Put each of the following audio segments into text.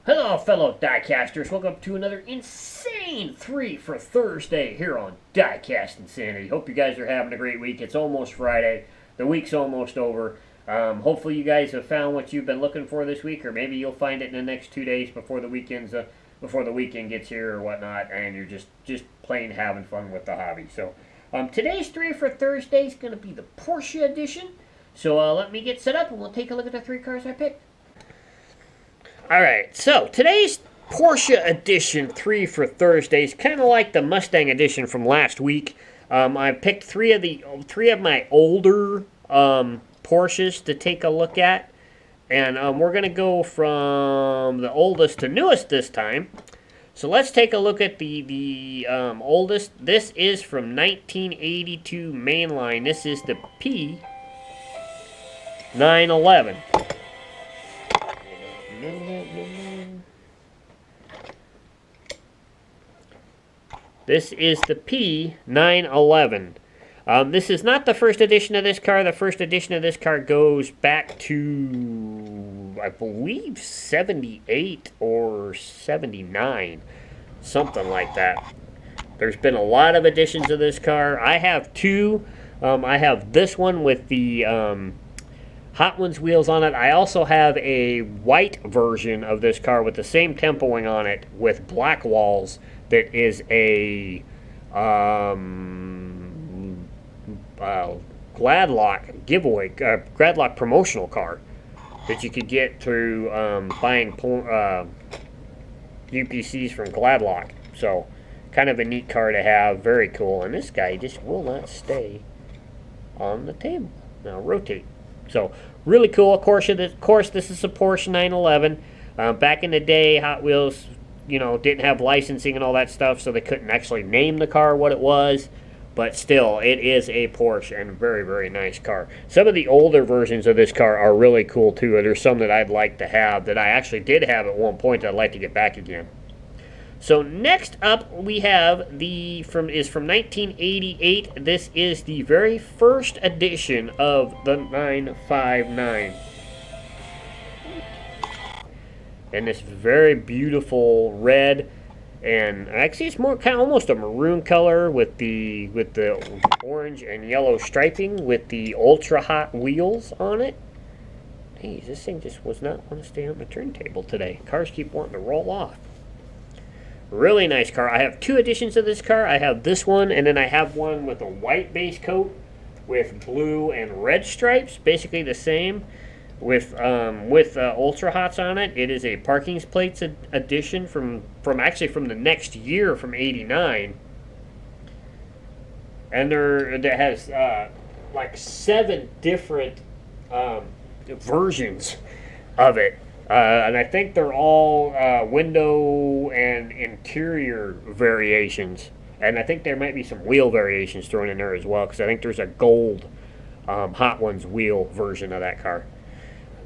Hello, fellow diecasters. Welcome to another insane 3 for Thursday here on Diecast Insanity. Hope you guys are having a great week. It's almost Friday. The week's almost over. Hopefully you guys have found what you've been looking for this week, or maybe you'll find it in the next 2 days before the weekend gets here or whatnot, and you're just plain having fun with the hobby. So today's 3 for Thursday is going to be the Porsche edition. So let me get set up, and we'll take a look at the 3 cars I picked. Alright, so today's Porsche edition 3 for Thursday is kind of like the Mustang edition from last week. I picked three of my older Porsches to take a look at. And we're going to go from the oldest to newest this time. So let's take a look at the oldest. This is from 1982 mainline. This is the P911. This is the P911. This is not the first edition of this car. The first edition of this car goes back to, I believe, 78 or 79. Something like that. There's been a lot of editions of this car. I have two. I have this one with the Hot Ones wheels on it. I also have a white version of this car with the same tempoing on it with black walls that is a Gladlock giveaway, Gladlock promotional car that you could get through buying UPCs from Gladlock. So, kind of a neat car to have. Very cool. And this guy just will not stay on the table. Now, rotate. So, really cool. Of course, this is a Porsche 911. Back in the day, Hot Wheels, didn't have licensing and all that stuff, so they couldn't actually name the car what it was. But still, it is a Porsche and a very, very nice car. Some of the older versions of this car are really cool, too. There's some that I'd like to have that I actually did have at one point that I'd like to get back again. So next up we have from 1988. This is the very first edition of the 959. And this very beautiful red, and actually it's more kind of almost a maroon color with the orange and yellow striping with the ultra hot wheels on it. Hey, this thing just was not want to stay on the turntable today. Cars keep wanting to roll off. Really nice car. I have two editions of this car. I have this one, and then I have one with a white base coat with blue and red stripes, basically the same, with ultra hots on it. It is a parking plates edition from the next year, from '89, and that has like 7 different versions of it. And I think they're all window and interior variations. And I think there might be some wheel variations thrown in there as well, because I think there's a gold Hot Ones wheel version of that car.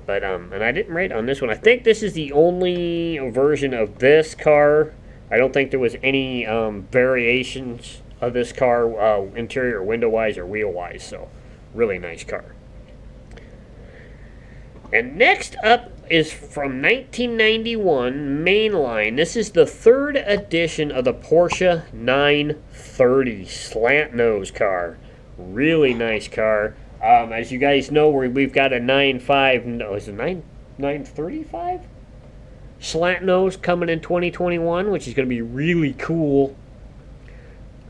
But and I didn't write on this one. I think this is the only version of this car. I don't think there was any variations of this car, interior window-wise or wheel-wise. So, really nice car. And next up is from 1991 mainline. This is the third edition of the Porsche 930 slant nose car. Really nice car. As you guys know, we've got a 935 slant nose coming in 2021, which is going to be really cool.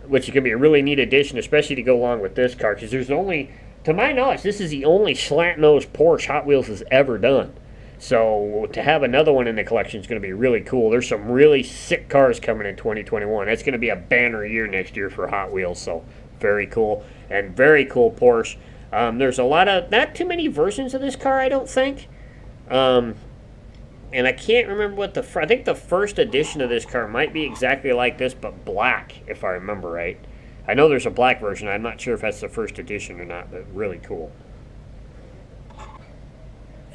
Which is going to be a really neat addition, especially to go along with this car, because there's only, to my knowledge, this is the only slant-nose Porsche Hot Wheels has ever done. So to have another one in the collection is going to be really cool. There's some really sick cars coming in 2021. That's going to be a banner year next year for Hot Wheels. So very cool. And very cool Porsche. There's not too many versions of this car, I don't think. And I can't remember I think the first edition of this car might be exactly like this, but black, if I remember right. I know there's a black version. I'm not sure if that's the first edition or not, but really cool.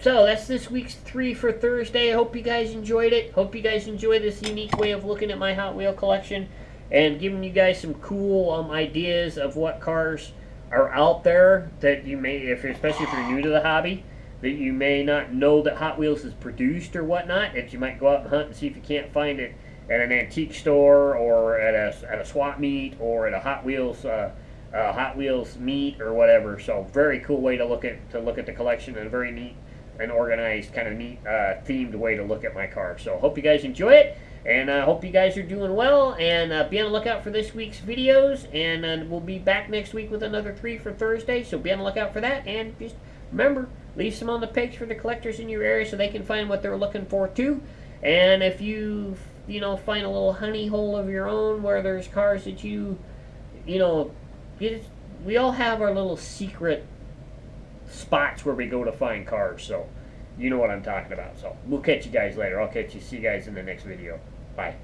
So that's this week's 3 for Thursday. I hope you guys enjoyed it. Hope you guys enjoy this unique way of looking at my Hot Wheel collection and giving you guys some cool ideas of what cars are out there that you may, especially if you're new to the hobby, that you may not know that Hot Wheels is produced or whatnot, that you might go out and hunt and see if you can't find it at an antique store or at a swap meet or at a Hot Wheels meet or whatever. So very cool way to look at the collection, and a very neat and organized, kind of neat themed way to look at my car. So hope you guys enjoy it, and I hope you guys are doing well, and be on the lookout for this week's videos, and we'll be back next week with another 3 for Thursday, so be on the lookout for that, and just remember, leave some on the pics for the collectors in your area so they can find what they're looking for too. And if you find a little honey hole of your own where there's cars that we all have our little secret spots where we go to find cars, so you know what I'm talking about. So we'll catch you guys later. See you guys in the next video. Bye.